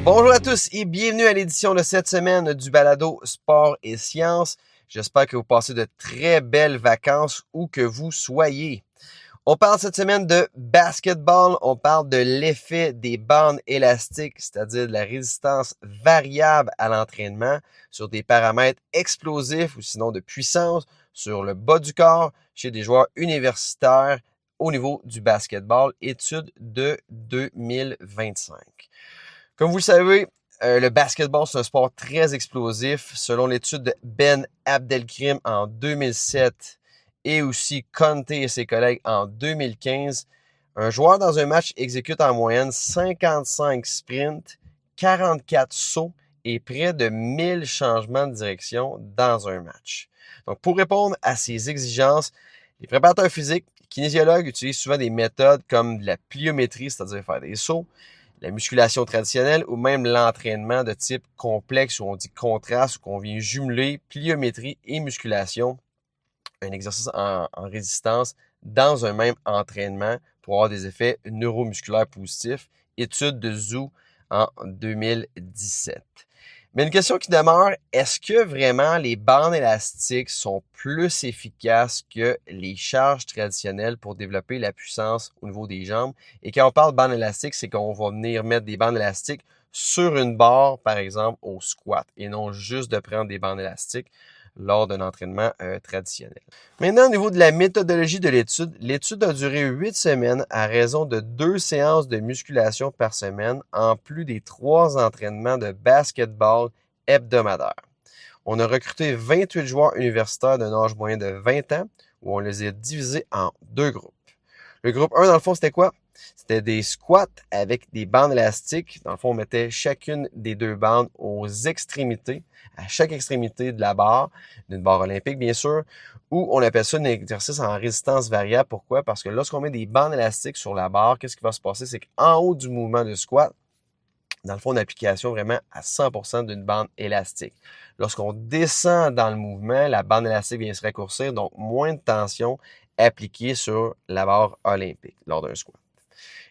Bonjour à tous et bienvenue à l'édition de cette semaine du balado Sport et Sciences. J'espère que vous passez de très belles vacances où que vous soyez. On parle cette semaine de basketball, on parle de l'effet des bandes élastiques, c'est-à-dire de la résistance variable à l'entraînement sur des paramètres explosifs ou sinon de puissance sur le bas du corps chez des joueurs universitaires au niveau du basketball, étude de 2025. Comme vous le savez, le basketball, c'est un sport très explosif. Selon l'étude de Ben Abdelkrim en 2007 et aussi Conte et ses collègues en 2015, un joueur dans un match exécute en moyenne 55 sprints, 44 sauts et près de 1000 changements de direction dans un match. Donc, pour répondre à ces exigences, les préparateurs physiques, les kinésiologues utilisent souvent des méthodes comme de la pliométrie, c'est-à-dire faire des sauts, la musculation traditionnelle ou même l'entraînement de type complexe où on dit contraste ou qu'on vient jumeler pliométrie et musculation, un exercice en résistance dans un même entraînement pour avoir des effets neuromusculaires positifs. Étude de Zhu en 2017. Mais une question qui demeure, est-ce que vraiment les bandes élastiques sont plus efficaces que les charges traditionnelles pour développer la puissance au niveau des jambes? Et quand on parle de bandes élastiques, c'est qu'on va venir mettre des bandes élastiques sur une barre, par exemple, au squat, et non juste de prendre des bandes élastiques lors d'un entraînement traditionnel. Maintenant, au niveau de la méthodologie de l'étude, l'étude a duré 8 semaines à raison de 2 séances de musculation par semaine, en plus des 3 entraînements de basketball hebdomadaires. On a recruté 28 joueurs universitaires d'un âge moyen de 20 ans, où on les a divisés en 2 groupes. Le groupe 1, dans le fond, c'était quoi? C'était des squats avec des bandes élastiques. Dans le fond, on mettait chacune des 2 bandes aux extrémités, à chaque extrémité de la barre, d'une barre olympique, bien sûr, ou on appelle ça un exercice en résistance variable. Pourquoi? Parce que lorsqu'on met des bandes élastiques sur la barre, qu'est-ce qui va se passer? C'est qu'en haut du mouvement de squat, dans le fond, une application vraiment à 100% d'une bande élastique. Lorsqu'on descend dans le mouvement, la bande élastique vient se raccourcir, donc moins de tension appliquée sur la barre olympique lors d'un squat.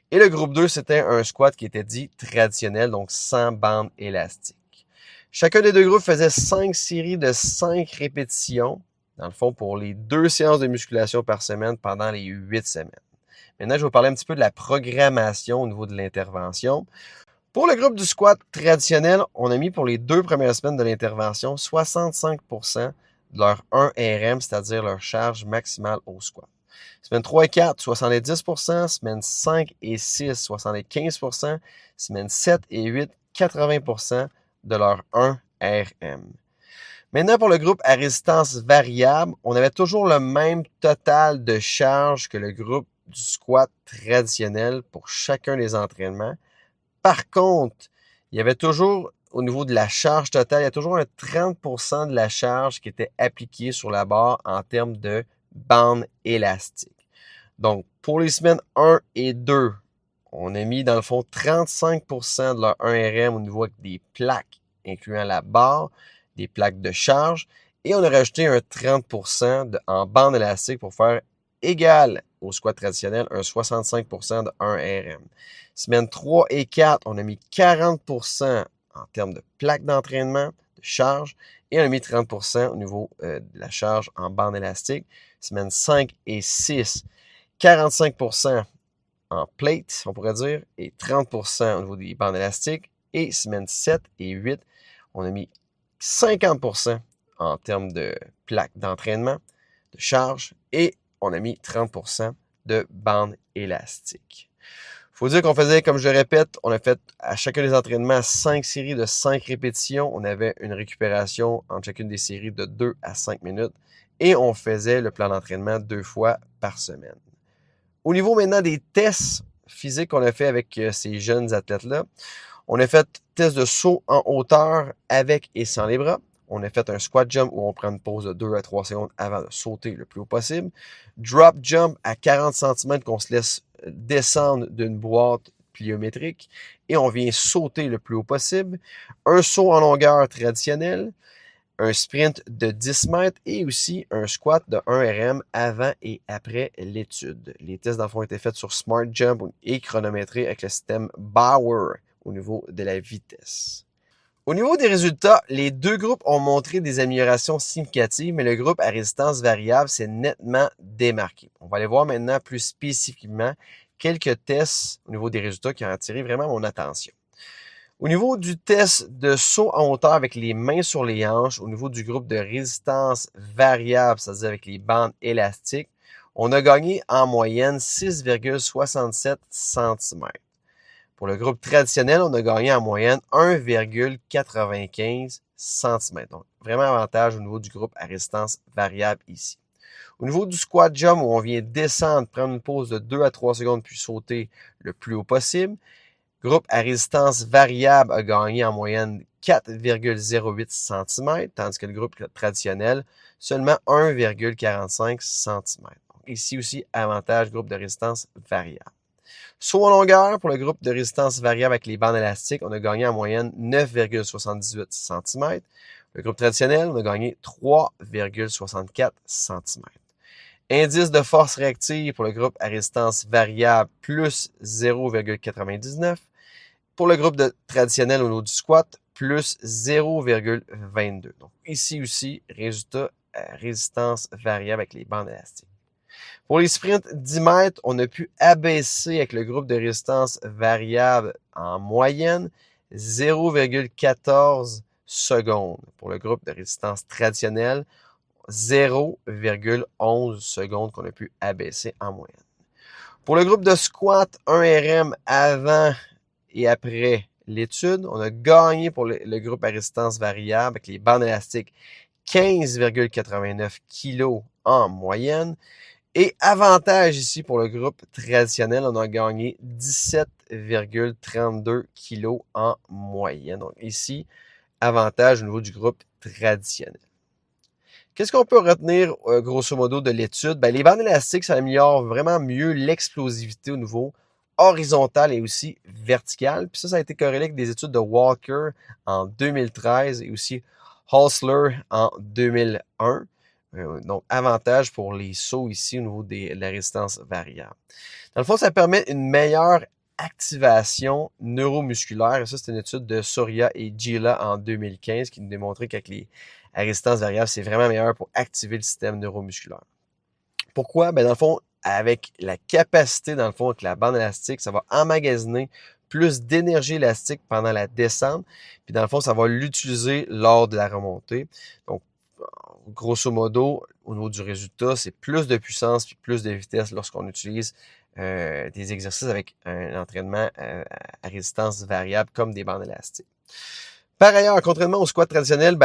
Et le groupe 2, c'était un squat qui était dit traditionnel, donc sans bande élastique. Chacun des 2 groupes faisait 5 séries de 5 répétitions, dans le fond, pour les 2 séances de musculation par semaine pendant les 8 semaines. Maintenant, je vais vous parler un petit peu de la programmation au niveau de l'intervention. Pour le groupe du squat traditionnel, on a mis pour les 2 premières semaines de l'intervention 65% de leur 1RM, c'est-à-dire leur charge maximale au squat. Semaine 3 et 4, 70%. Semaine 5 et 6, 75%. Semaine 7 et 8, 80% de leur 1RM. Maintenant, pour le groupe à résistance variable, on avait toujours le même total de charge que le groupe du squat traditionnel pour chacun des entraînements. Par contre, il y avait toujours, au niveau de la charge totale, il y a toujours un 30% de la charge qui était appliquée sur la barre en termes de bande élastique. Donc, pour les semaines 1 et 2, on a mis dans le fond 35% de leur 1RM au niveau avec des plaques, incluant la barre, des plaques de charge, et on a rajouté un 30% en bande élastique pour faire égal au squat traditionnel, un 65% de 1RM. Semaine 3 et 4, on a mis 40% en termes de plaques d'entraînement, de charge, et on a mis 30% au niveau de la charge en bande élastique. Semaine 5 et 6, 45% en plate, on pourrait dire, et 30% au niveau des bandes élastiques. Et semaine 7 et 8, on a mis 50% en termes de plaques d'entraînement, de charge, et on a mis 30% de bandes élastiques. Il faut dire qu'on faisait, comme je le répète, on a fait à chacun des entraînements 5 séries de 5 répétitions. On avait une récupération entre chacune des séries de 2 à 5 minutes. Et on faisait le plan d'entraînement 2 fois par semaine. Au niveau maintenant des tests physiques qu'on a fait avec ces jeunes athlètes-là, on a fait test de saut en hauteur avec et sans les bras. On a fait un squat jump où on prend une pause de 2 à 3 secondes avant de sauter le plus haut possible. Drop jump à 40 cm qu'on se laisse descendre d'une boîte pliométrique et on vient sauter le plus haut possible. Un saut en longueur traditionnel, un sprint de 10 mètres et aussi un squat de 1 RM avant et après l'étude. Les tests, dans le fond, étaient faits sur Smart Jump et chronométrés avec le système Bauer au niveau de la vitesse. Au niveau des résultats, les deux groupes ont montré des améliorations significatives, mais le groupe à résistance variable s'est nettement démarqué. On va aller voir maintenant plus spécifiquement quelques tests au niveau des résultats qui ont attiré vraiment mon attention. Au niveau du test de saut en hauteur avec les mains sur les hanches, au niveau du groupe de résistance variable, c'est-à-dire avec les bandes élastiques, on a gagné en moyenne 6,67 cm. Pour le groupe traditionnel, on a gagné en moyenne 1,95 cm. Donc, vraiment avantage au niveau du groupe à résistance variable ici. Au niveau du squat jump, où on vient descendre, prendre une pause de 2 à 3 secondes, puis sauter le plus haut possible, groupe à résistance variable a gagné en moyenne 4,08 cm, tandis que le groupe traditionnel, seulement 1,45 cm. Ici aussi, avantage groupe de résistance variable. Saut en longueur, pour le groupe de résistance variable avec les bandes élastiques, on a gagné en moyenne 9,78 cm. Le groupe traditionnel, on a gagné 3,64 cm. Indice de force réactive pour le groupe à résistance variable, plus 0,99. Pour le groupe traditionnel au niveau du squat, plus 0,22. Donc ici aussi, résultat résistance variable avec les bandes élastiques. Pour les sprints 10 mètres, on a pu abaisser avec le groupe de résistance variable en moyenne 0,14 secondes. Pour le groupe de résistance traditionnelle, 0,11 secondes qu'on a pu abaisser en moyenne. Pour le groupe de squat 1RM avant et après l'étude, on a gagné pour le groupe à résistance variable avec les bandes élastiques 15,89 kg en moyenne. Et avantage ici pour le groupe traditionnel, on a gagné 17,32 kg en moyenne. Donc ici, avantage au niveau du groupe traditionnel. Qu'est-ce qu'on peut retenir grosso modo de l'étude? Les bandes élastiques, ça améliore vraiment mieux l'explosivité au niveau horizontal et aussi vertical. Puis ça a été corrélé avec des études de Walker en 2013 et aussi Hostler en 2001. Donc, avantage pour les sauts ici au niveau de la résistance variable. Dans le fond, ça permet une meilleure activation neuromusculaire. Et ça, c'est une étude de Soria et Gila en 2015 qui nous démontrait qu'avec la résistance variable, c'est vraiment meilleur pour activer le système neuromusculaire. Pourquoi? Dans le fond, avec la capacité, dans le fond, avec la bande élastique, ça va emmagasiner plus d'énergie élastique pendant la descente. Puis dans le fond, ça va l'utiliser lors de la remontée. Donc, grosso modo, au niveau du résultat, c'est plus de puissance puis plus de vitesse lorsqu'on utilise des exercices avec un entraînement à résistance variable comme des bandes élastiques. Par ailleurs, contrairement au squat traditionnel,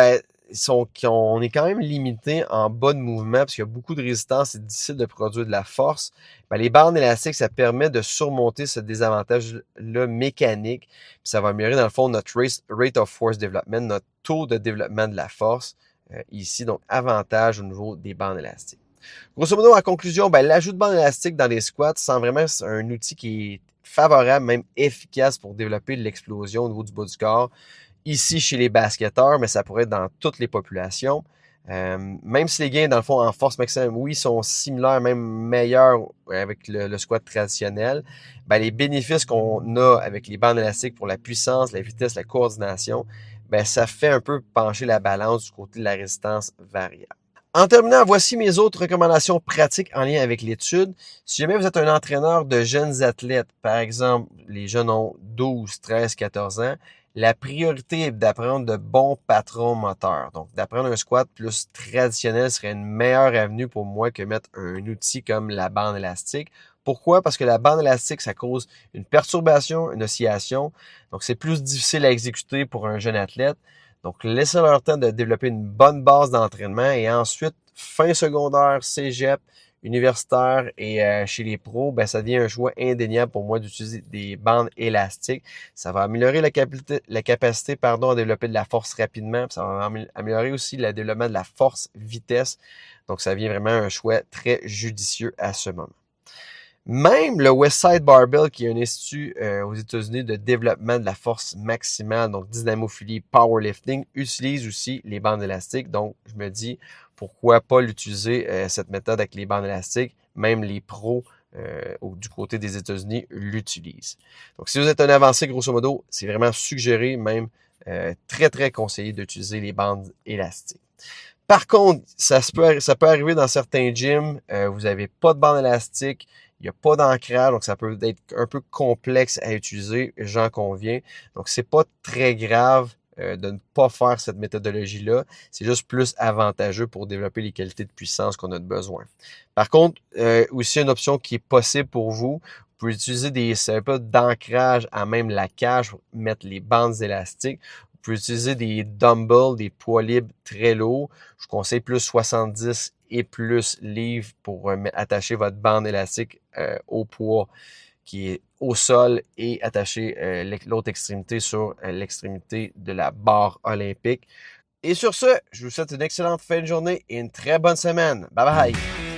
on est quand même limité en bas de mouvement parce qu'il y a beaucoup de résistance, c'est difficile de produire de la force. Les bandes élastiques, ça permet de surmonter ce désavantage-là mécanique. Puis ça va améliorer dans le fond notre rate of force development, notre taux de développement de la force ici. Donc, avantage au niveau des bandes élastiques. Grosso modo, en conclusion, l'ajout de bandes élastiques dans les squats, c'est vraiment un outil qui est favorable, même efficace pour développer de l'explosion au niveau du bas du corps. Ici, chez les basketteurs, mais ça pourrait être dans toutes les populations. Même si les gains, dans le fond, en force maximum, oui, sont similaires, même meilleurs avec le squat traditionnel, les bénéfices qu'on a avec les bandes élastiques pour la puissance, la vitesse, la coordination, ça fait un peu pencher la balance du côté de la résistance variable. En terminant, voici mes autres recommandations pratiques en lien avec l'étude. Si jamais vous êtes un entraîneur de jeunes athlètes, par exemple, les jeunes ont 12, 13, 14 ans, la priorité est d'apprendre de bons patrons moteurs. Donc, d'apprendre un squat plus traditionnel serait une meilleure avenue pour moi que mettre un outil comme la bande élastique. Pourquoi? Parce que la bande élastique, ça cause une perturbation, une oscillation. Donc, c'est plus difficile à exécuter pour un jeune athlète. Donc, laissez leur temps de développer une bonne base d'entraînement et ensuite, fin secondaire, cégep, universitaire et chez les pros, ça devient un choix indéniable pour moi d'utiliser des bandes élastiques. Ça va améliorer la capacité à développer de la force rapidement. Ça va améliorer aussi le développement de la force-vitesse. Donc, ça devient vraiment un choix très judicieux à ce moment. Même le Westside Barbell, qui est un institut aux États-Unis de développement de la force maximale, donc dynamophilie, powerlifting, utilise aussi les bandes élastiques. Donc, je me dis, pourquoi pas l'utiliser, cette méthode avec les bandes élastiques. Même les pros du côté des États-Unis l'utilisent. Donc, si vous êtes un avancé, grosso modo, c'est vraiment suggéré, même très, très conseillé d'utiliser les bandes élastiques. Par contre, ça peut arriver dans certains gyms, vous n'avez pas de bande élastique, il n'y a pas d'ancrage, donc ça peut être un peu complexe à utiliser, j'en conviens. Donc, c'est pas très grave de ne pas faire cette méthodologie-là. C'est juste plus avantageux pour développer les qualités de puissance qu'on a de besoin. Par contre, aussi une option qui est possible pour vous, vous pouvez utiliser des peu d'ancrage à même la cage pour mettre les bandes élastiques. Vous pouvez utiliser des dumbbells, des poids libres très lourds. Je vous conseille plus 70 et plus livres pour attacher votre bande élastique au poids qui est au sol et attacher l'autre extrémité sur l'extrémité de la barre olympique. Et sur ce, je vous souhaite une excellente fin de journée et une très bonne semaine. Bye bye!